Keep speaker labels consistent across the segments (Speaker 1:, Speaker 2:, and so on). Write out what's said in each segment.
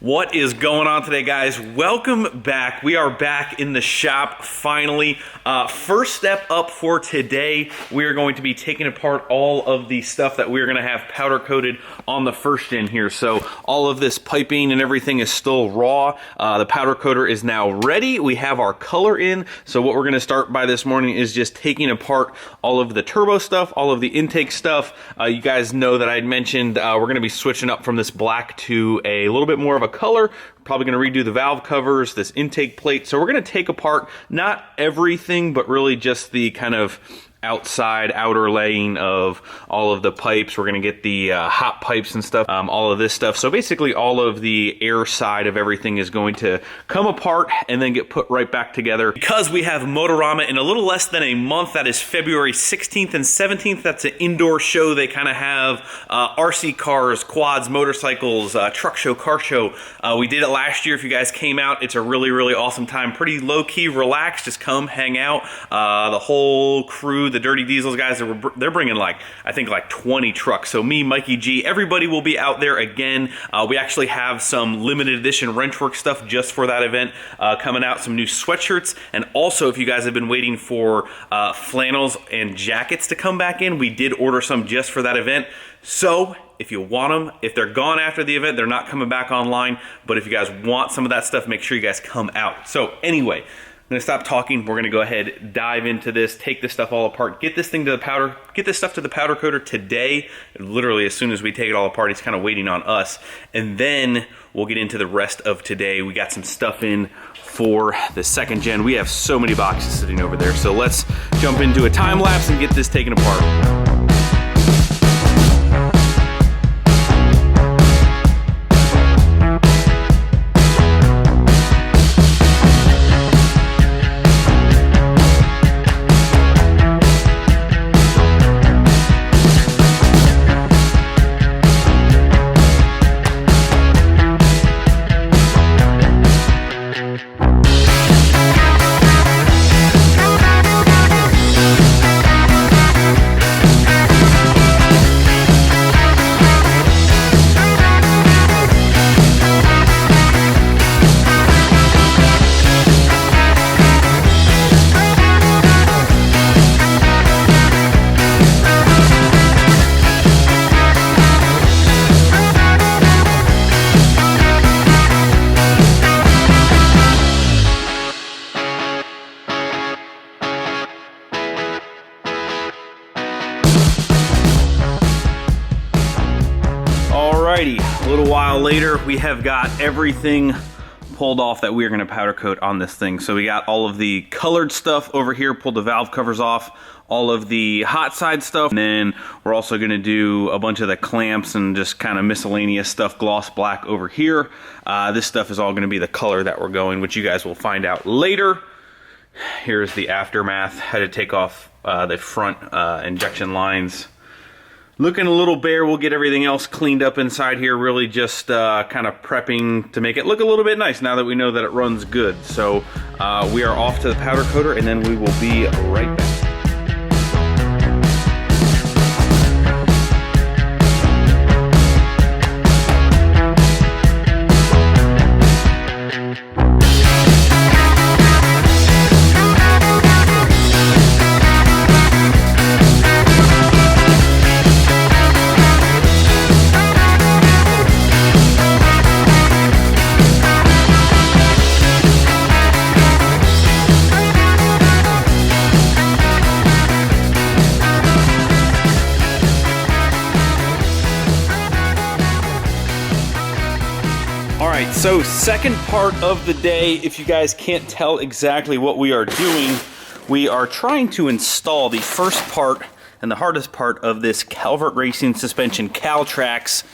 Speaker 1: What is going on today, guys? Welcome back. We are back in the shop finally. First step up for today, we are going to be taking apart all of the stuff that we're going to have powder coated on the first gen here. So all of this piping and everything is still raw. The powder coater is now ready. We have our color in. So what we're going to start by this morning is just taking apart all of the turbo stuff, all of the intake stuff. You guys know that I had mentioned we're going to be switching up from this black to a little bit more of a color. Probably going to redo the valve covers, this intake plate. So we're going to take apart not everything, but really just the kind of outer laying of all of the pipes. We're going to get the hot pipes and stuff, all of this stuff. So basically all of the air side of everything is going to come apart and then get put right back together. Because we have Motorama in a little less than a month, that is February 16th and 17th. That's an indoor show. They kind of have RC cars, quads, motorcycles, truck show, car show. We did it last year. If you guys came out, it's a really, really awesome time. Pretty low-key, relaxed, just come hang out. The whole crew, the Dirty Diesels guys, they're bringing I think 20 trucks. So me, Mikey G, everybody will be out there again. We actually have some limited edition Wrenchworks stuff just for that event coming out, some new sweatshirts, and also if you guys have been waiting for flannels and jackets to come back in, we did order some just for that event. So if you want them, if they're gone after the event, they're not coming back online. But if you guys want some of that stuff, make sure you guys come out. So anyway, I'm gonna stop talking. We're gonna go ahead, dive into this, take this stuff all apart, get this thing to the powder, get this stuff to the powder coater today. Literally, as soon as we take it all apart, he's kind of waiting on us. And then we'll get into the rest of today. We got some stuff in for the second gen. We have so many boxes sitting over there. So let's jump into a time lapse and get this taken apart. A little while later, we have got everything pulled off that we are going to powder coat on this thing. So we got all of the colored stuff over here, pulled the valve covers off, all of the hot side stuff, and then we're also going to do a bunch of the clamps and just kind of miscellaneous stuff, gloss black over here. This stuff is all going to be the color that we're going, which you guys will find out later. Here's the aftermath. Had to take off the front injection lines. Looking a little bare. We'll get everything else cleaned up inside here, really just kind of prepping to make it look a little bit nice now that we know that it runs good. So we are off to the powder coater and then we will be right back. So second part of the day, if you guys can't tell exactly what we are doing, we are trying to install the first part and the hardest part of this Calvert Racing Suspension Caltrax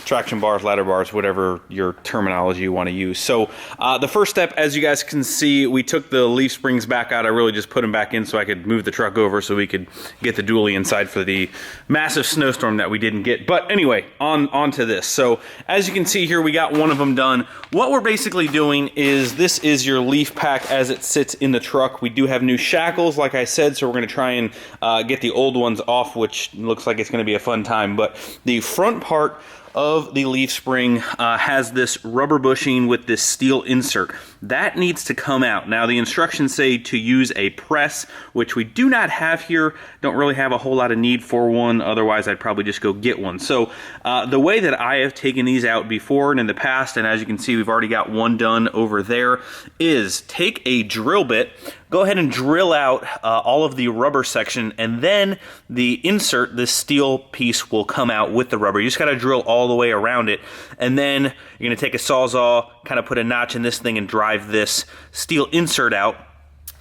Speaker 1: traction bars, ladder bars, whatever your terminology you want to use. So the first step, as you guys can see, we took the leaf springs back out. I really just put them back in so I could move the truck over so we could get the dually inside for the massive snowstorm that we didn't get. But anyway, on to this. So as you can see here, we got one of them done. What we're basically doing is, this is your leaf pack as it sits in the truck. We do have new shackles, like I said, so we're going to try and get the old ones off, which looks like it's going to be a fun time. But the front part of the leaf spring has this rubber bushing with this steel insert. That needs to come out. Now the instructions say to use a press, which we do not have here. Don't really have a whole lot of need for one, otherwise I'd probably just go get one. So the way that I have taken these out before and in the past, and as you can see we've already got one done over there, is take a drill bit, go ahead and drill out all of the rubber section, and then the insert, this steel piece, will come out with the rubber. You just got to drill all the way around it, and then you're going to take a Sawzall, kind of put a notch in this thing and drive this steel insert out.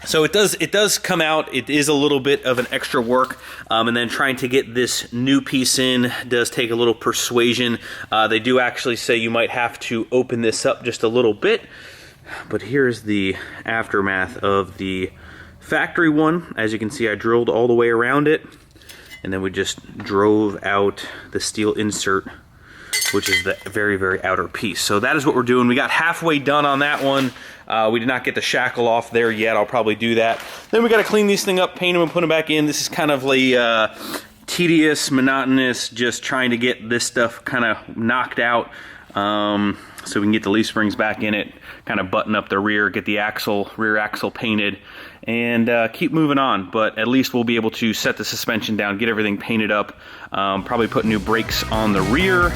Speaker 1: So it does come out. It is a little bit of an extra work, and then trying to get this new piece in does take a little persuasion. They do actually say you might have to open this up just a little bit, but here's the aftermath of the factory one. As you can see, I drilled all the way around it, and then we just drove out the steel insert, which is the very, very outer piece. So that is what we're doing. We got halfway done on that one. We did not get the shackle off there yet. I'll probably do that. Then we got to clean these things up, paint them, and put them back in. This is kind of a tedious, monotonous, just trying to get this stuff kind of knocked out so we can get the leaf springs back in it, kind of button up the rear, get the rear axle painted, and keep moving on. But at least we'll be able to set the suspension down, get everything painted up, probably put new brakes on the rear,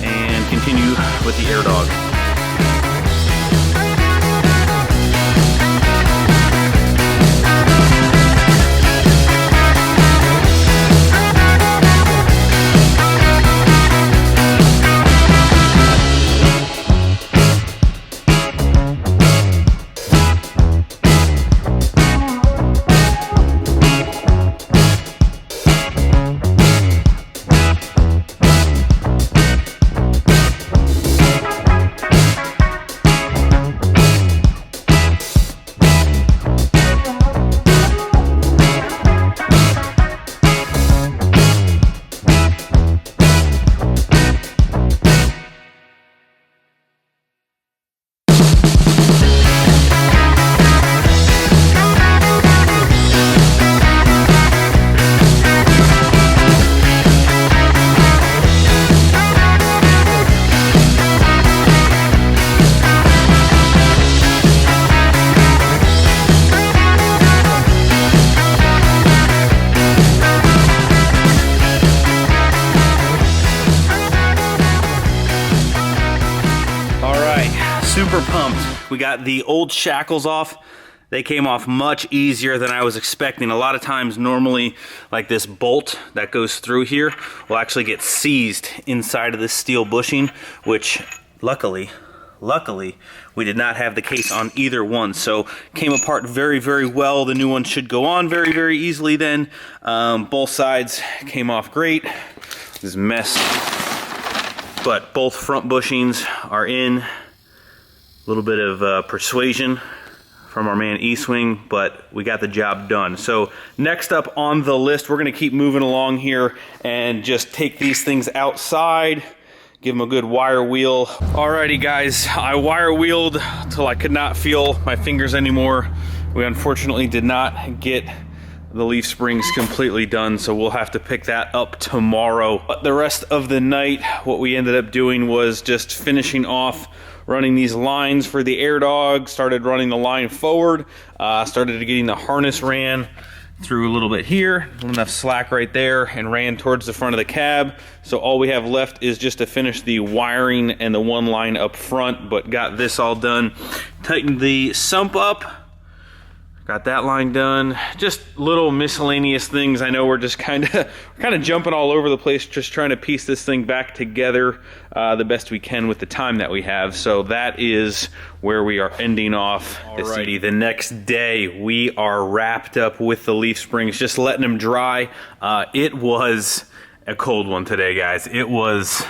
Speaker 1: and continue with the air dog. Super pumped. We got the old shackles off. They came off much easier than I was expecting. A lot of times, normally, like this bolt that goes through here will actually get seized inside of this steel bushing, which luckily, we did not have the case on either one. So came apart very, very well. The new one should go on very, very easily then. Both sides came off great. This mess, but both front bushings are in. A little bit of persuasion from our man E-Swing, but we got the job done. So next up on the list, we're gonna keep moving along here and just take these things outside, give them a good wire wheel. Alrighty guys, I wire wheeled till I could not feel my fingers anymore. We unfortunately did not get the leaf springs completely done, so we'll have to pick that up tomorrow. But the rest of the night, what we ended up doing was just finishing off running these lines for the air dog, started running the line forward, started getting the harness ran through a little bit here, enough slack right there, and ran towards the front of the cab. So all we have left is just to finish the wiring and the one line up front, but got this all done. Tightened the sump up, got that line done. Just little miscellaneous things. I know we're just kind of jumping all over the place, just trying to piece this thing back together the best we can with the time that we have. So that is where we are ending off. Alrighty, the next day we are wrapped up with the leaf springs, just letting them dry. It was a cold one today, guys. It was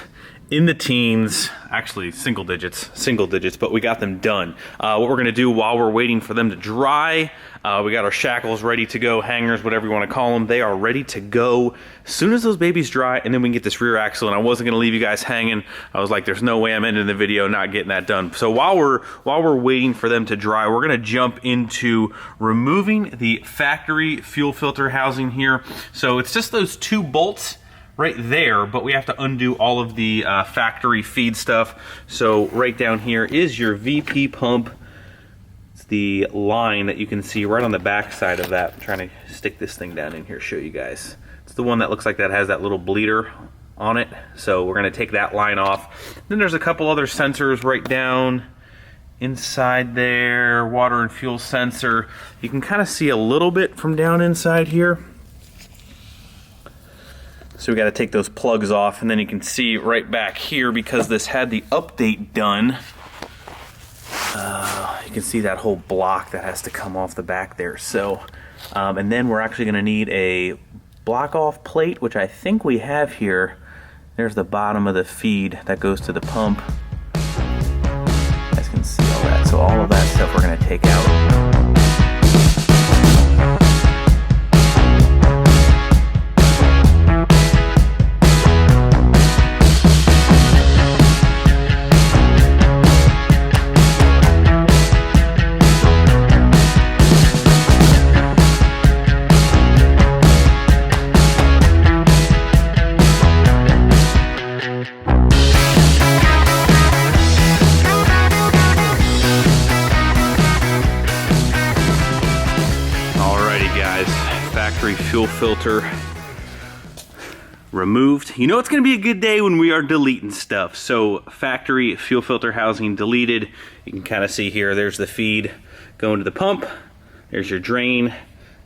Speaker 1: in the teens, actually single digits, but we got them done. What we're gonna do while we're waiting for them to dry, we got our shackles ready to go, hangers, whatever you wanna call them. They are ready to go as soon as those babies dry, and then we can get this rear axle. And I wasn't gonna leave you guys hanging. I was like, there's no way I'm ending the video not getting that done. So while we're waiting for them to dry, we're gonna jump into removing the factory fuel filter housing here. So it's just those two bolts right there, but we have to undo all of the factory feed stuff. So right down here is your VP pump. It's the line that you can see right on the back side of that. I'm trying to stick this thing down in here, show you guys. It's the one that looks like that has that little bleeder on it. So we're gonna take that line off. Then there's a couple other sensors right down inside there, water and fuel sensor. You can kind of see a little bit from down inside here. So we got to take those plugs off, and then you can see right back here, because this had the update done, you can see that whole block that has to come off the back there. So, and then we're actually going to need a block off plate, which I think we have here. There's the bottom of the feed that goes to the pump. You guys can see all that. So all of that stuff we're going to take out. Factory fuel filter removed. You know it's going to be a good day when we are deleting stuff. So factory fuel filter housing deleted. You can kind of see here, there's the feed going to the pump. There's your drain, a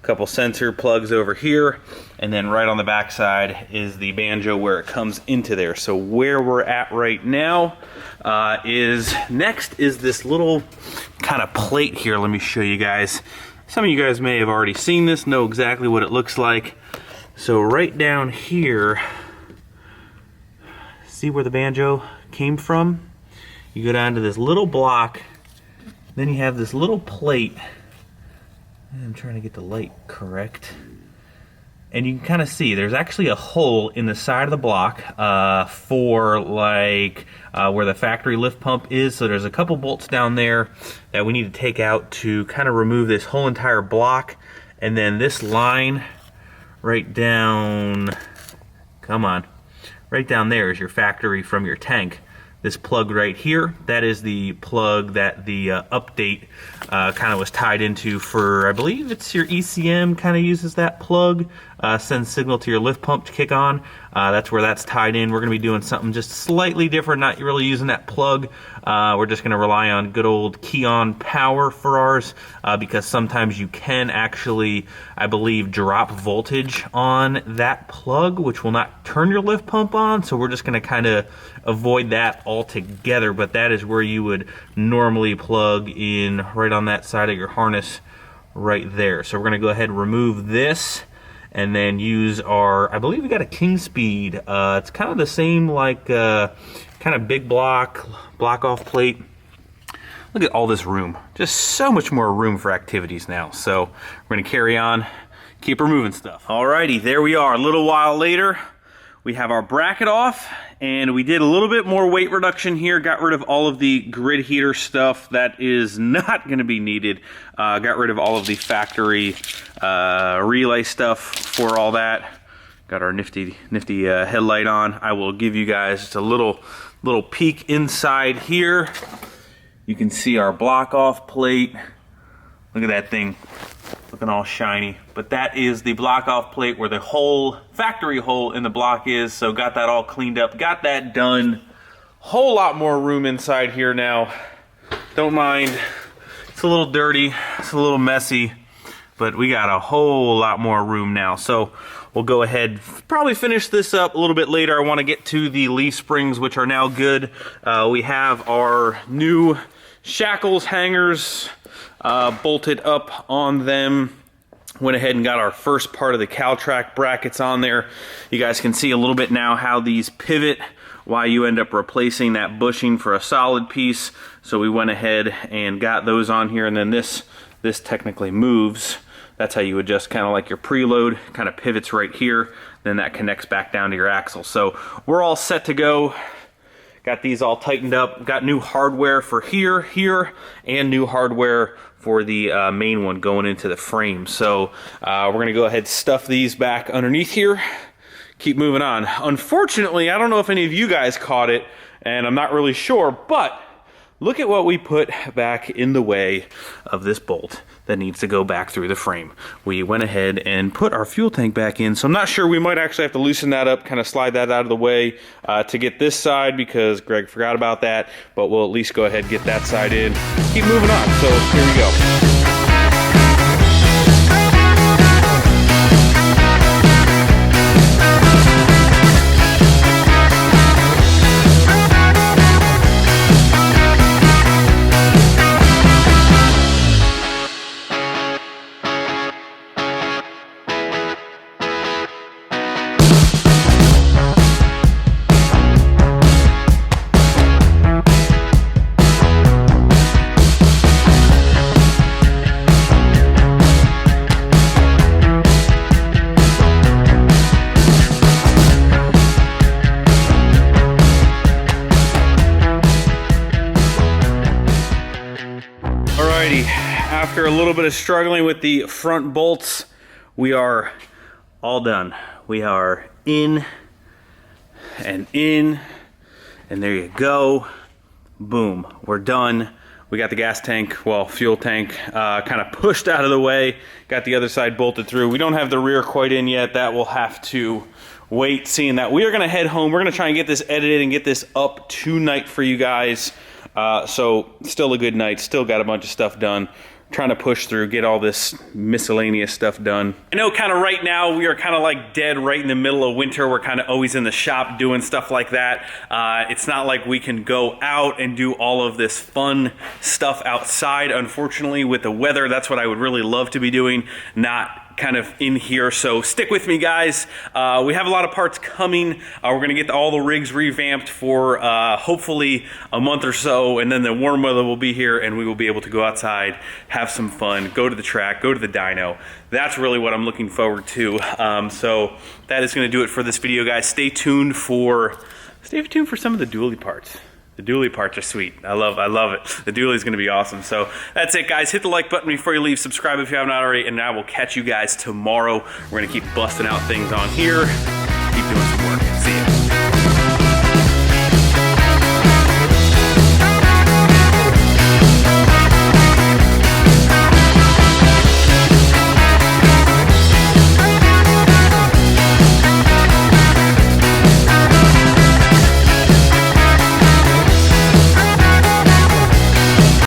Speaker 1: couple sensor plugs over here, and then right on the back side is the banjo where it comes into there. So where we're at right now is this little kind of plate here. Let me show you guys. Some of you guys may have already seen this, know exactly what it looks like. So right down here, see where the banjo came from? You go down to this little block, then you have this little plate. I'm trying to get the light correct. And you can kind of see there's actually a hole in the side of the block for like where the factory lift pump is. So there's a couple bolts down there that we need to take out to kind of remove this whole entire block. And then this line right down, come on, right down there is your factory from your tank. This plug right here, that is the plug that the update kind of was tied into for, I believe it's your ECM kind of uses that plug, sends signal to your lift pump to kick on. That's where that's tied in. We're going to be doing something just slightly different, not really using that plug. We're just going to rely on good old key-on power for ours because sometimes you can actually, I believe, drop voltage on that plug, which will not turn your lift pump on. So we're just going to kind of avoid that altogether, but that is where you would normally plug in right on that side of your harness right there. So we're going to go ahead and remove this and then use our, I believe we got a King Speed. It's kind of the same like kind of big block off plate. Look at all this room. Just so much more room for activities now. So we're going to carry on, keep removing stuff. Alrighty, there we are. A little while later, we have our bracket off, and we did a little bit more weight reduction here. Got rid of all of the grid heater stuff that is not going to be needed. Got rid of all of the factory relay stuff for all that. Got our nifty headlight on. I will give you guys just a little peek inside here. You can see our block off plate. Look at that thing, looking all shiny. But that is the block off plate where the whole factory hole in the block is. So got that all cleaned up, got that done. Whole lot more room inside here now. Don't mind, it's a little dirty, it's a little messy, but we got a whole lot more room now. So we'll go ahead, probably finish this up a little bit later. I want to get to the leaf springs, which are now good. We have our new shackles hangers bolted up on them. Went ahead and got our first part of the CalTrack brackets on there. You guys can see a little bit now how these pivot, why you end up replacing that bushing for a solid piece. So we went ahead and got those on here, and then this technically moves. That's how you adjust kind of like your preload, kind of pivots right here, then that connects back down to your axle. So we're all set to go. Got these all tightened up, got new hardware for here, and new hardware for the main one going into the frame. So we're gonna go ahead and stuff these back underneath here, keep moving on. Unfortunately, I don't know if any of you guys caught it, and I'm not really sure, but look at what we put back in the way of this bolt that needs to go back through the frame. We went ahead and put our fuel tank back in, so I'm not sure, we might actually have to loosen that up, kind of slide that out of the way to get this side, because Greg forgot about that, but we'll at least go ahead and get that side in. Keep moving on, so here we go. After a little bit of struggling with the front bolts, we are all done. We are in, and there you go. Boom, we're done. We got the gas tank, well, fuel tank, kind of pushed out of the way. Got the other side bolted through. We don't have the rear quite in yet. That will have to wait, seeing that we are gonna head home. We're gonna try and get this edited and get this up tonight for you guys. So still a good night, still got a bunch of stuff done. Trying to push through, get all this miscellaneous stuff done. I know kind of right now we are kind of like dead right in the middle of winter. We're kind of always in the shop doing stuff like that. It's not like we can go out and do all of this fun stuff outside, unfortunately, with the weather. That's what I would really love to be doing, not kind of in here. So stick with me, guys. We have a lot of parts coming. We're gonna get all the rigs revamped for hopefully a month or so, and then the warm weather will be here and we will be able to go outside, have some fun, go to the track, go to the dyno. That's really what I'm looking forward to. So that is gonna do it for this video, guys. Stay tuned for some of the dually parts. The dually parts are sweet. I love it. The dually is going to be awesome. So that's it, guys. Hit the like button before you leave. Subscribe if you haven't already, and I will catch you guys tomorrow. We're going to keep busting out things on here.